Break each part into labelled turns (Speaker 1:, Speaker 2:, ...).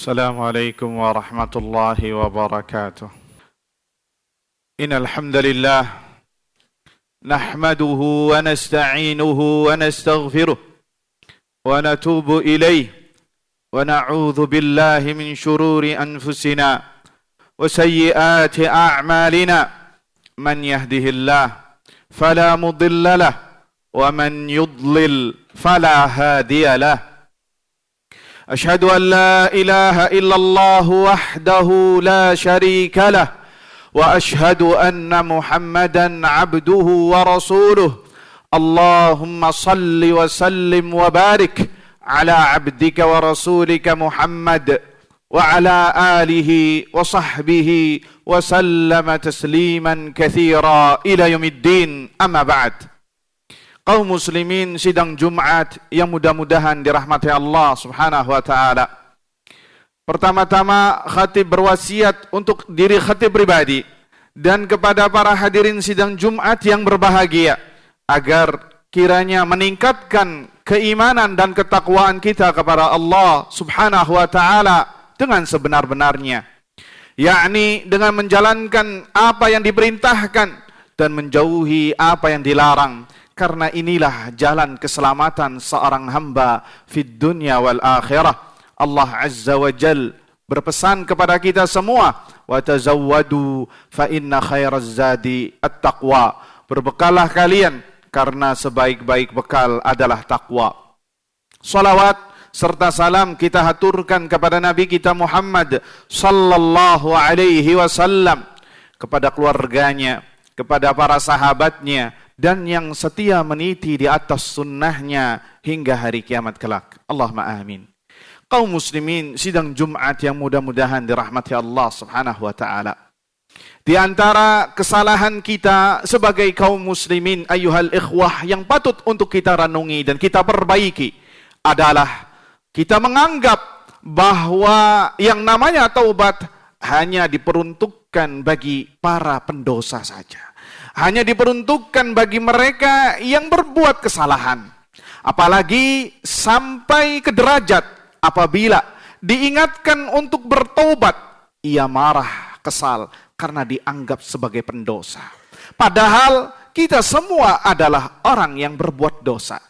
Speaker 1: السلام عليكم ورحمة الله وبركاته. إن الحمد لله نحمده ونستعينه ونستغفره ونتوب إليه ونعوذ بالله من شرور أنفسنا وسيئات أعمالنا. من يهده الله فلا مضل له ومن يضلل فلا هادي له. أشهد أن لا إله إلا الله وحده لا شريك له وأشهد أن محمدا عبده ورسوله. اللهم صل وسلم وبارك على عبدك ورسولك محمد وعلى آله وصحبه وسلم تسليما كثيرا إلى يوم الدين. أما بعد. Kaum muslimin sidang Jumat yang mudah-mudahan dirahmati Allah Subhanahu wa taala. Pertama-tama khatib berwasiat untuk diri khatib pribadi dan kepada para hadirin sidang Jumat yang berbahagia agar kiranya meningkatkan keimanan dan ketakwaan kita kepada Allah Subhanahu wa taala dengan sebenar-benarnya, yakni dengan menjalankan apa yang diperintahkan dan menjauhi apa yang dilarang. Karena inilah jalan keselamatan seorang hamba fid dunya wal akhirah. Allah Azza wa Jal berpesan kepada kita semua, wa tazawwadu fa inna khairaz zadi at-taqwa. Berbekallah kalian karena sebaik-baik bekal adalah takwa. Salawat serta salam kita haturkan kepada Nabi kita Muhammad sallallahu alaihi wasallam, kepada keluarganya, kepada para sahabatnya, dan yang setia meniti di atas sunnahnya hingga hari kiamat kelak. Allahumma amin. Kaum muslimin sidang Jumat yang mudah-mudahan dirahmati Allah Subhanahu wa taala. Di antara kesalahan kita sebagai kaum muslimin ayyuhal ikhwah yang patut untuk kita renungi dan kita perbaiki adalah kita menganggap bahwa yang namanya taubat hanya diperuntukkan bagi para pendosa saja. Hanya diperuntukkan bagi mereka yang berbuat kesalahan. Apalagi sampai ke derajat apabila diingatkan untuk bertobat, ia marah, kesal karena dianggap sebagai pendosa. Padahal kita semua adalah orang yang berbuat dosa.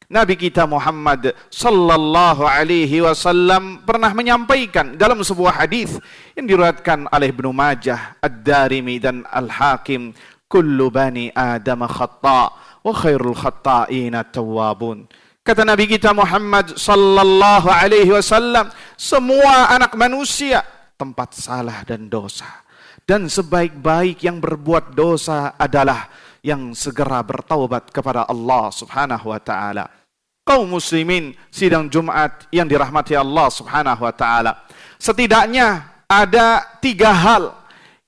Speaker 1: Nabi kita Muhammad sallallahu alaihi wasallam pernah menyampaikan dalam sebuah hadis yang diriwayatkan oleh Ibnu Majah, Ad-Darimi dan Al-Hakim, kullu bani Adam khata' wa khairul khata'ina tawwabun. Kata Nabi kita Muhammad sallallahu alaihi wasallam, semua anak manusia tempat salah dan dosa, dan sebaik-baik yang berbuat dosa adalah yang segera bertaubat kepada Allah Subhanahu wa taala. Kaum muslimin sidang Jumat yang dirahmati Allah Subhanahu wa taala, setidaknya ada 3 hal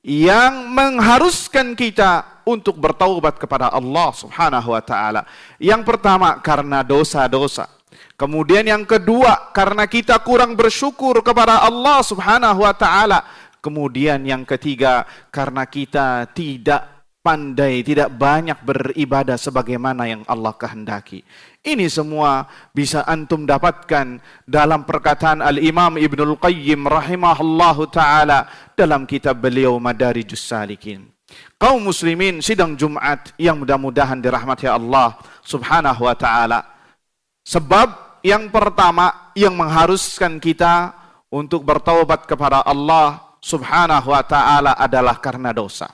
Speaker 1: yang mengharuskan kita untuk bertaubat kepada Allah Subhanahu wa taala. Yang pertama karena dosa-dosa. Kemudian yang kedua karena kita kurang bersyukur kepada Allah Subhanahu wa taala. Kemudian yang ketiga karena kita tidak pandai, tidak banyak beribadah sebagaimana yang Allah kehendaki. Ini semua bisa antum dapatkan dalam perkataan Al-Imam Ibnul Qayyim rahimahullahu ta'ala dalam kitab beliau Madarijus Salikin. Kaum muslimin sidang Jumat yang mudah-mudahan dirahmati Allah Subhanahu wa ta'ala. Sebab yang pertama yang mengharuskan kita untuk bertaubat kepada Allah Subhanahu wa ta'ala adalah karena dosa.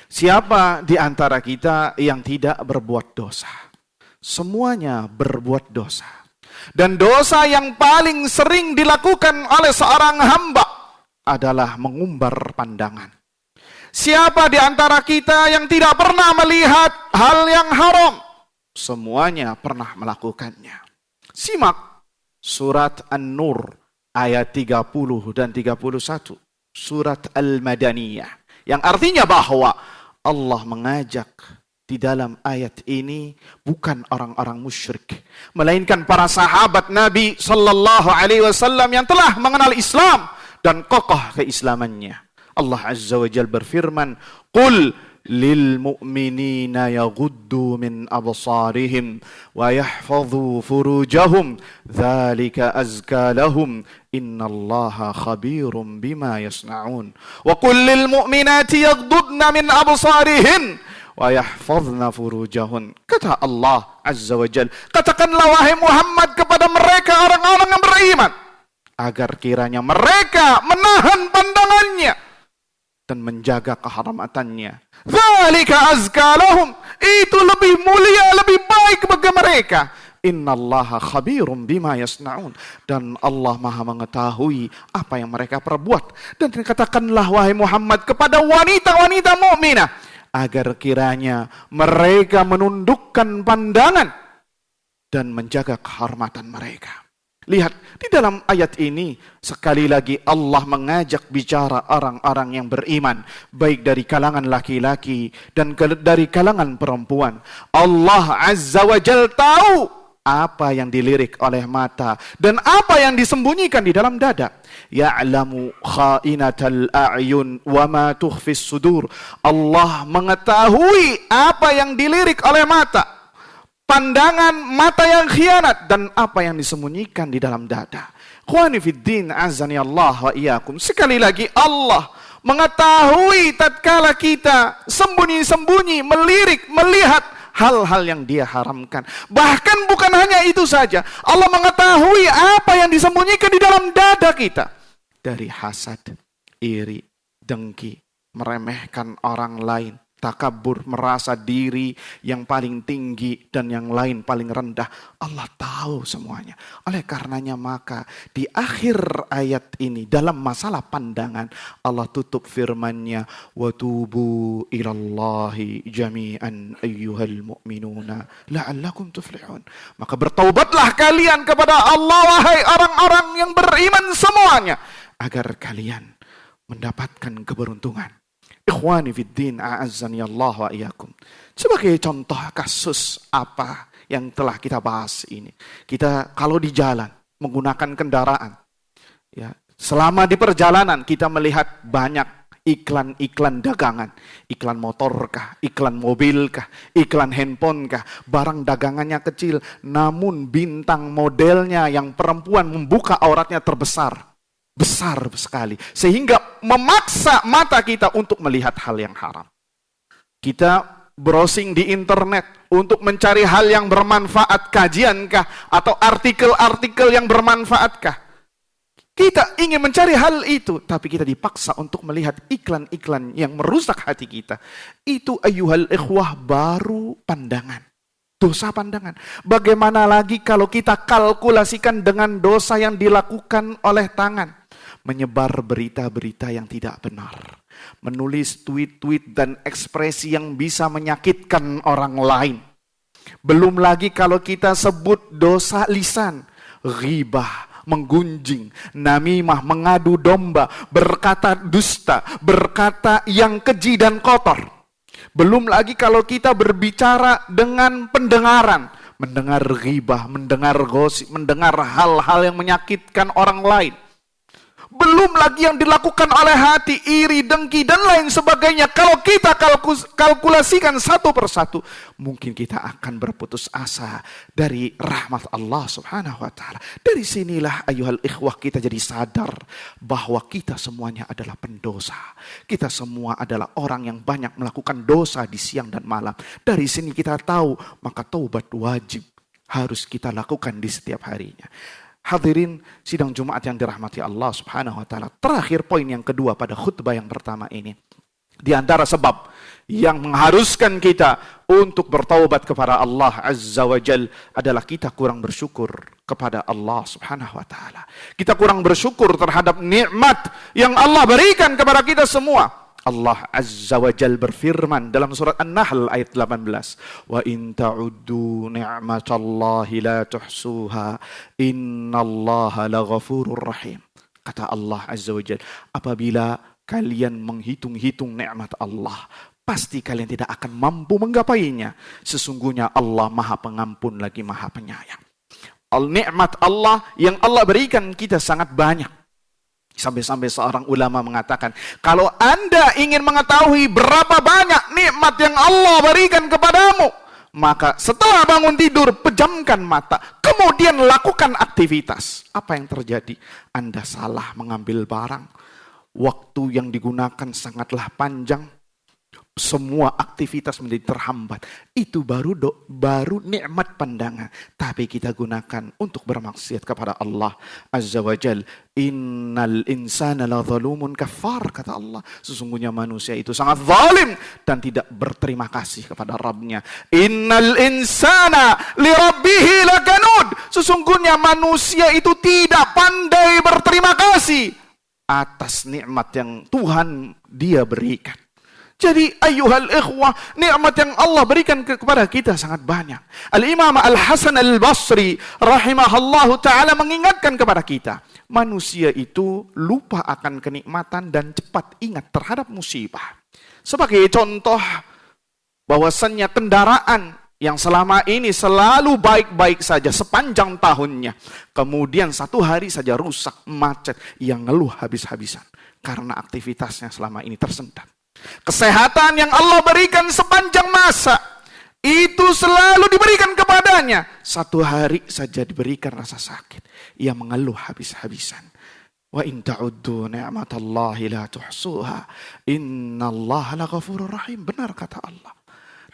Speaker 1: Siapa di antara kita yang tidak berbuat dosa? Semuanya berbuat dosa. Dan dosa yang paling sering dilakukan oleh seorang hamba adalah mengumbar pandangan. Siapa di antara kita yang tidak pernah melihat hal yang haram? Semuanya pernah melakukannya. Simak surat An-Nur ayat 30 dan 31. Surat Al-Madaniyah. Yang artinya bahwa Allah mengajak di dalam ayat ini bukan orang-orang musyrik, melainkan para sahabat Nabi sallallahu alaihi wasallam yang telah mengenal Islam dan kokoh keislamannya. Allah Azza wa Jalla berfirman, "Qul lil mu'minina yaghuddu min absarihim wa yahfadhu furujahum dzalika azka lahum innallaha khabirum bima yasnaun wa qul lil mu'minati yaghuddna min absarihin wa yahfadhna furujahun. Kata Allah Azza wa Jalla, katakanlah wahai Muhammad kepada mereka orang-orang yang beriman agar kiranya mereka menahan pandangannya dan menjaga kehormatannya. Dzalika azka lahum, itu lebih mulia, lebih baik bagi mereka. Innallaha khabirum bima yasnaun, dan Allah Maha mengetahui apa yang mereka perbuat. Dan katakanlah wahai Muhammad kepada wanita-wanita mukminah agar kiranya mereka menundukkan pandangan dan menjaga kehormatan mereka. Lihat, di dalam ayat ini sekali lagi Allah mengajak bicara orang-orang yang beriman, baik dari kalangan laki-laki dan dari kalangan perempuan. Allah Azza wa Jalla tahu apa yang dilirik oleh mata dan apa yang disembunyikan di dalam dada. Ya'lamu kha'inatal a'yun wa ma tukhfis sudur. Allah mengetahui apa yang dilirik oleh mata, pandangan mata yang khianat, dan apa yang disembunyikan di dalam dada. Khwani fiddin azani Allah wa iyyakum. Sekali lagi Allah mengetahui tatkala kita sembunyi-sembunyi melirik, melihat hal-hal yang Dia haramkan. Bahkan bukan hanya itu saja, Allah mengetahui apa yang disembunyikan di dalam dada kita dari hasad, iri, dengki, meremehkan orang lain, takabur, merasa diri yang paling tinggi dan yang lain paling rendah. Allah tahu semuanya. Oleh karenanya maka di akhir ayat ini dalam masalah pandangan Allah tutup firman-Nya, wa tubu ilallahi jami'an ayyuhal mu'minuna la'allakum tuflihun. Maka bertaubatlah kalian kepada Allah wahai orang-orang yang beriman semuanya agar kalian mendapatkan keberuntungan. Ikhwani fiddin a'azzani Allah wa iyyakum. Sebagai contoh kasus apa yang telah kita bahas ini. Kita kalau di jalan menggunakan kendaraan, ya, selama di perjalanan kita melihat banyak iklan-iklan dagangan, iklan motorkah, iklan mobilkah, iklan handphonekah, barang dagangannya kecil, namun bintang modelnya yang perempuan membuka auratnya terbesar. Besar sekali, sehingga memaksa mata kita untuk melihat hal yang haram. Kita browsing di internet untuk mencari hal yang bermanfaat, kajiankah, atau artikel-artikel yang bermanfaatkah. Kita ingin mencari hal itu, tapi kita dipaksa untuk melihat iklan-iklan yang merusak hati kita. Itu ayyuhal ikhwah baru pandangan. Dosa pandangan. Bagaimana lagi kalau kita kalkulasikan dengan dosa yang dilakukan oleh tangan. Menyebar berita-berita yang tidak benar. Menulis tweet-tweet dan ekspresi yang bisa menyakitkan orang lain. Belum lagi kalau kita sebut dosa lisan. Ghibah, menggunjing, namimah, mengadu domba, berkata dusta, berkata yang keji dan kotor. Belum lagi kalau kita berbicara dengan pendengaran. Mendengar ghibah, mendengar gosip, mendengar hal-hal yang menyakitkan orang lain. Belum lagi yang dilakukan oleh hati, iri, dengki, dan lain sebagainya. Kalau kita kalkulasikan satu persatu, mungkin kita akan berputus asa dari rahmat Allah Subhanahu wa ta'ala. Dari sinilah ayuhal ikhwah kita jadi sadar bahwa kita semuanya adalah pendosa. Kita semua adalah orang yang banyak melakukan dosa di siang dan malam. Dari sini kita tahu, maka taubat wajib harus kita lakukan di setiap harinya. Hadirin sidang Jumat yang dirahmati Allah Subhanahu wa ta'ala. Terakhir poin yang kedua pada khutbah yang pertama ini. Di antara sebab yang mengharuskan kita untuk bertaubat kepada Allah Azza wa Jal adalah kita kurang bersyukur kepada Allah Subhanahu wa ta'ala. Kita kurang bersyukur terhadap nikmat yang Allah berikan kepada kita semua. Allah Azza wa Jal berfirman dalam surat An-Nahl ayat 18. Wa in ta'uddu ni'matallahi la tuhsuha innallaha laghafurur rahim. Kata Allah Azza wa Jal, apabila kalian menghitung-hitung nikmat Allah, pasti kalian tidak akan mampu menggapainya. Sesungguhnya Allah Maha Pengampun lagi Maha Penyayang. Nikmat Allah yang Allah berikan kita sangat banyak. Sampai-sampai seorang ulama mengatakan, kalau Anda ingin mengetahui berapa banyak nikmat yang Allah berikan kepadamu, maka setelah bangun tidur, pejamkan mata, kemudian lakukan aktivitas. Apa yang terjadi? Anda salah mengambil barang, waktu yang digunakan sangatlah panjang, semua aktivitas menjadi terhambat. Itu baru nikmat pandangan. Tapi kita gunakan untuk bermaksiat kepada Allah Azza wa Jal. Innal insana la zalumun kafar, kata Allah. Sesungguhnya manusia itu sangat zalim dan tidak berterima kasih kepada Rabbnya. Innal insana li rabbihi lakanud. Sesungguhnya manusia itu tidak pandai berterima kasih atas nikmat yang Tuhan dia berikan. Jadi ayyuhal ikhwah, nikmat yang Allah berikan kepada kita sangat banyak. Al-Imam Al-Hasan Al-Basri rahimahallahu ta'ala mengingatkan kepada kita, manusia itu lupa akan kenikmatan dan cepat ingat terhadap musibah. Sebagai contoh, bahwasannya kendaraan yang selama ini selalu baik-baik saja sepanjang tahunnya, kemudian satu hari saja rusak, macet, yang ngeluh habis-habisan karena aktivitasnya selama ini tersendat. Kesehatan yang Allah berikan sepanjang masa itu selalu diberikan kepadanya, satu hari saja diberikan rasa sakit, ia mengeluh habis-habisan. Wa in ta'uddu ni'matallahi la tuhsuha innallaha laghafurur rahim. Benar kata Allah.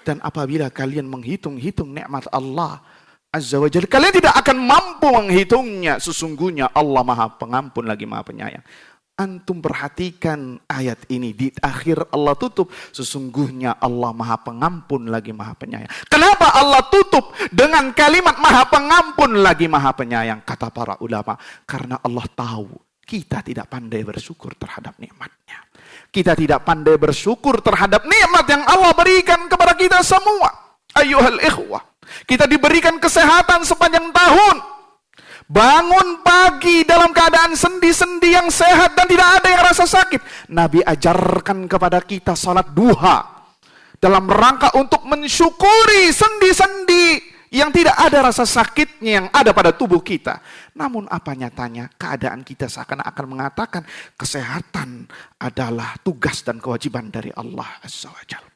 Speaker 1: Dan apabila kalian menghitung-hitung nikmat Allah Azza wa Jalla, kalian tidak akan mampu menghitungnya. Sesungguhnya Allah Maha Pengampun lagi Maha Penyayang. Antum perhatikan ayat ini, di akhir Allah tutup, sesungguhnya Allah Maha Pengampun lagi Maha Penyayang. Kenapa Allah tutup dengan kalimat Maha Pengampun lagi Maha Penyayang? Kata para ulama, karena Allah tahu kita tidak pandai bersyukur terhadap nikmatnya. Kita tidak pandai bersyukur terhadap nikmat yang Allah berikan kepada kita semua. Ayyuhal ikhwah, kita diberikan kesehatan sepanjang tahun. Bangun pagi dalam keadaan sendi-sendi yang sehat dan tidak ada yang rasa sakit. Nabi ajarkan kepada kita salat duha dalam rangka untuk mensyukuri sendi-sendi yang tidak ada rasa sakitnya yang ada pada tubuh kita. Namun apa nyatanya? Keadaan kita seakan-akan mengatakan kesehatan adalah tugas dan kewajiban dari Allah Azza wa Jalla.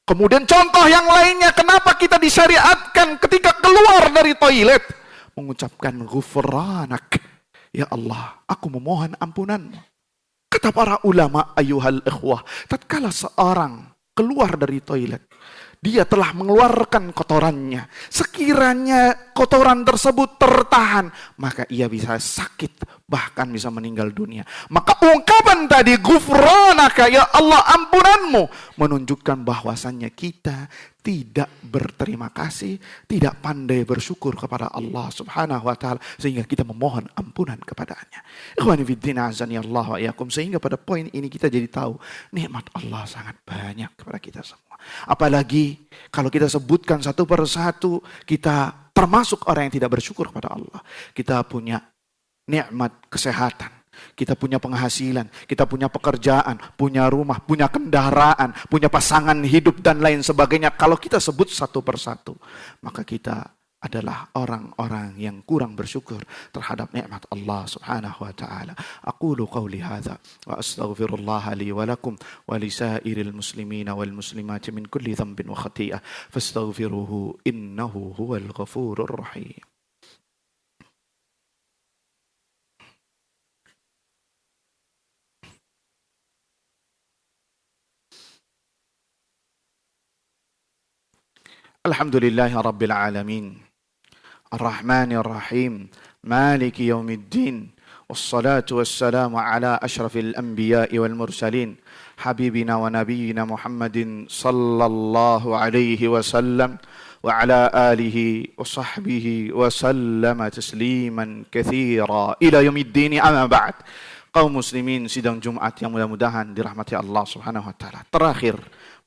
Speaker 1: Kemudian contoh yang lainnya, kenapa kita disyariatkan ketika keluar dari toilet mengucapkan ghufranak, ya Allah, aku memohon ampunanmu. Kata para ulama, ayyuhal ikhwah, tatkala seorang keluar dari toilet, dia telah mengeluarkan kotorannya. Sekiranya kotoran tersebut tertahan, maka ia bisa sakit, bahkan bisa meninggal dunia. Maka ungkapan tadi, ghufranaka, ya Allah ampunanmu, menunjukkan bahwasannya kita tidak berterima kasih, tidak pandai bersyukur kepada Allah Subhanahu wa ta'ala, sehingga kita memohon ampunan kepadanya. Ikhwani fiddin azani Allah wa iyyakum, sehingga pada poin ini kita jadi tahu nikmat Allah sangat banyak kepada kita semua. Apalagi kalau kita sebutkan satu persatu, kita termasuk orang yang tidak bersyukur kepada Allah. Kita punya nikmat kesehatan, kita punya penghasilan, kita punya pekerjaan, punya rumah, punya kendaraan, punya pasangan hidup dan lain sebagainya. Kalau kita sebut satu persatu, maka kita adalah orang-orang yang kurang bersyukur terhadap nikmat Allah Subhanahu wa ta'ala. Aqulu qawli hadza wa astaghfirullah li wa lakum wa li sairil muslimina wal muslimati min kulli dhanbin wa khati'ah fastaghfiruhu innahu huwal ghafurur rahim. Alhamdulillahi rabbil alamin, Ar-Rahmanir Rahim, Maliki yaumiddin, wassalatu wassalamu ala ashrafil anbiya'i wal mursalin, habibina wa nabiyyina Muhammadin sallallahu alaihi wasallam wa ala alihi wa sahbihi wa sallama tasliman katsira ila yaumiddin, amma ba'd. Kaum muslimin sidang Jumat yang mudah-mudahan dirahmati Allah Subhanahu wa ta'ala. Terakhir,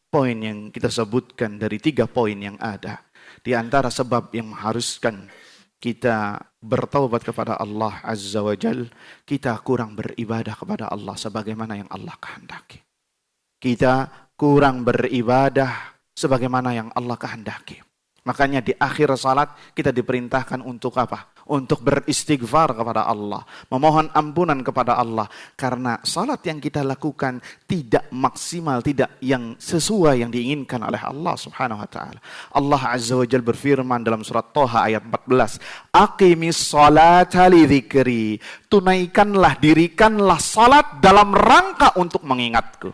Speaker 1: poin yang kita sebutkan dari 3 poin yang ada. Di antara sebab yang mengharuskan kita bertaubat kepada Allah Azza wa Jal, kita kurang beribadah kepada Allah sebagaimana yang Allah kehendaki. Kita kurang beribadah sebagaimana yang Allah kehendaki. Makanya di akhir salat kita diperintahkan untuk apa? untuk beristighfar kepada Allah, memohon ampunan kepada Allah, karena salat yang kita lakukan tidak maksimal, tidak yang sesuai yang diinginkan oleh Allah Subhanahu wa taala. Allah Azza wa Jalla berfirman dalam surat Thaha ayat 14, "Aqimis sholata li dzikri." Tunaikanlah, dirikanlah salat dalam rangka untuk mengingatku.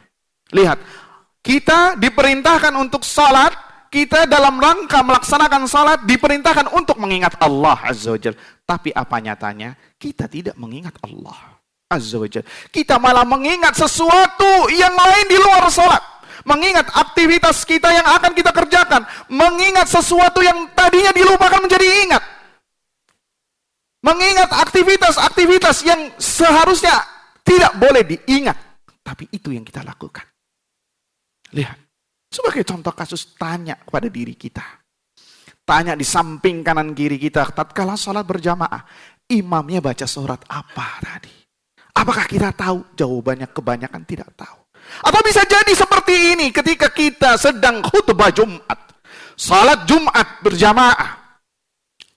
Speaker 1: Lihat, kita diperintahkan untuk salat, kita dalam rangka melaksanakan salat diperintahkan untuk mengingat Allah Azza wa Jalla. Tapi apa nyatanya? Kita tidak mengingat Allah Azza wa Jalla. Kita malah mengingat sesuatu yang lain di luar salat. Mengingat aktivitas kita yang akan kita kerjakan. Mengingat sesuatu yang tadinya dilupakan menjadi ingat. Mengingat aktivitas-aktivitas yang seharusnya tidak boleh diingat. Tapi itu yang kita lakukan. Lihat. Sebagai contoh kasus, tanya kepada diri kita. Tanya di samping kanan kiri kita. Tatkala sholat berjamaah. Imamnya baca surat apa tadi? Apakah kita tahu? Jawabannya kebanyakan tidak tahu. Atau bisa jadi seperti ini ketika kita sedang khutbah Jumat. Salat Jumat berjamaah.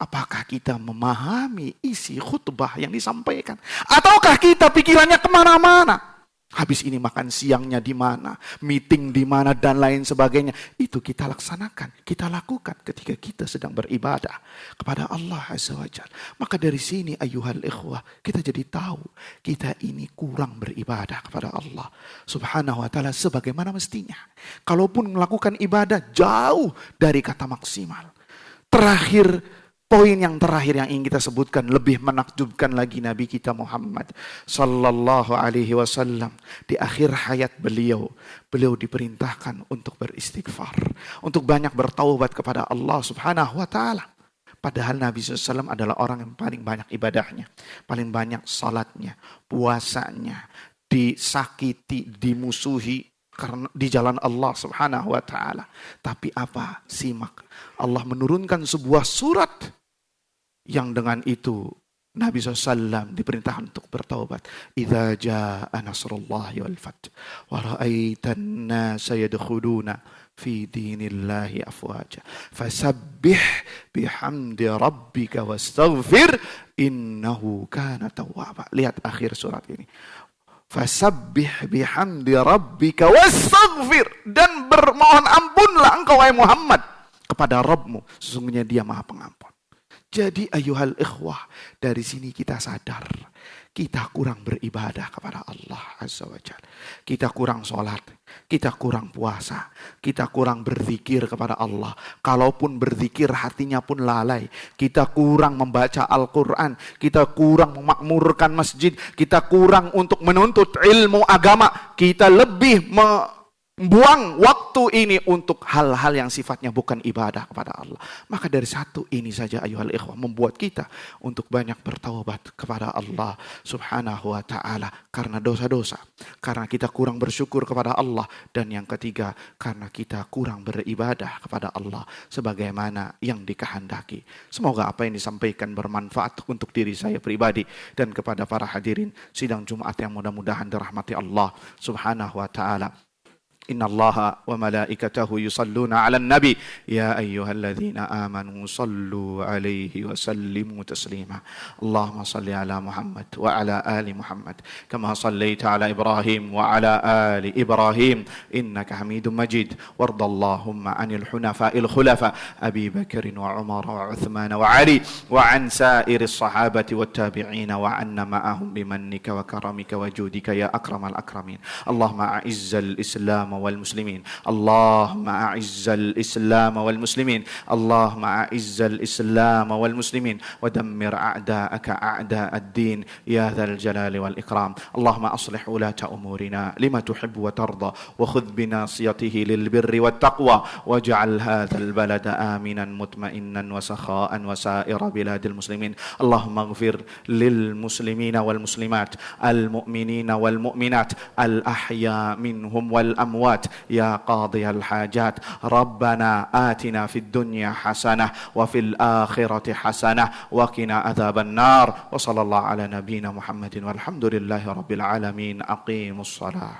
Speaker 1: Apakah kita memahami isi khutbah yang disampaikan? Ataukah kita pikirannya kemana-mana? Habis ini makan siangnya di mana, meeting di mana, dan lain sebagainya. Itu kita laksanakan, kita lakukan ketika kita sedang beribadah kepada Allah Azza wa Jalla. Maka dari sini ayuhal ikhwah, kita jadi tahu kita ini kurang beribadah kepada Allah Subhanahu wa ta'ala sebagaimana mestinya. Kalaupun melakukan ibadah jauh dari kata maksimal. Poin yang terakhir yang ingin kita sebutkan, lebih menakjubkan lagi Nabi kita Muhammad sallallahu alaihi wasallam. Di akhir hayat beliau diperintahkan untuk beristighfar, untuk banyak bertaubat kepada Allah Subhanahu wa taala. Padahal Nabi SAW adalah orang yang paling banyak ibadahnya, paling banyak salatnya, puasanya, disakiti, dimusuhi karena di jalan Allah Subhanahu wa taala. Tapi apa? Simak. Allah menurunkan sebuah surat yang dengan itu Nabi SAW diperintahkan untuk bertaubat. Idza jaa nasrullahi wal fath wa ra'aitan nasa yadkhuluna fi dinillahi afwaja fasabbih bihamdi rabbika wastaghfir innahu kana tawwaba. Lihat akhir surat ini. Fasabbih bihamdi rabbika wastaghfir, dan bermohon ampunlah engkau wahai Muhammad kepada Rabbmu, sesungguhnya Dia Maha Pengampun. Jadi ayuhal ikhwah, dari sini kita sadar kita kurang beribadah kepada Allah Azza wa Jalla. Kita kurang sholat, kita kurang puasa, kita kurang berzikir kepada Allah. Kalaupun berzikir hatinya pun lalai. Kita kurang membaca Al-Quran, kita kurang memakmurkan masjid, kita kurang untuk menuntut ilmu agama. Kita lebih buang waktu ini untuk hal-hal yang sifatnya bukan ibadah kepada Allah. Maka dari satu ini saja ayuhal ikhwah membuat kita untuk banyak bertaubat kepada Allah Subhanahu wa ta'ala karena dosa-dosa, karena kita kurang bersyukur kepada Allah, dan yang ketiga karena kita kurang beribadah kepada Allah sebagaimana yang dikehendaki. Semoga apa yang disampaikan bermanfaat untuk diri saya pribadi dan kepada para hadirin sidang Jumat yang mudah-mudahan dirahmati Allah Subhanahu wa ta'ala. Inna Allaha wa malaikatahu yusalluna ala nabi ya ayyuhalladzina amanu sallu alaihi wa sallimu taslima. Allahumma salli ala Muhammad wa ala ali Muhammad kama sallaita ala Ibrahim wa ala ali Ibrahim innaka Hamidum Majid. Warda Allahumma anil hunafa'il khulafa Abi Bakr wa Umar wa Uthman wa Ali wa an sairis sahabati wat tabi'in wa anna ma'ahum bimannika wa karamika wa judika ya akramal akramin. Allahumma a'izzal Islam والمسلمين اللهم أعز الإسلام والمسلمين اللهم أعز الإسلام والمسلمين ودمر أعداءك أعداء الدين يا ذا الجلال والإكرام اللهم أصلح ولاة أمورنا لما تحب وترضى وخذ بناصيته للبر والتقوى واجعل هذا البلد آمنا مطمئنا وسخاء وسائر بلاد المسلمين اللهم اغفر للمسلمين والمسلمات المؤمنين والمؤمنات الأحياء منهم والأموات يا قاضي الحاجات ربنا آتنا في الدنيا حسنة وفي الآخرة حسنة وقنا عذاب النار وصلى الله على نبينا محمد والحمد لله رب العالمين. أقيموا الصلاة.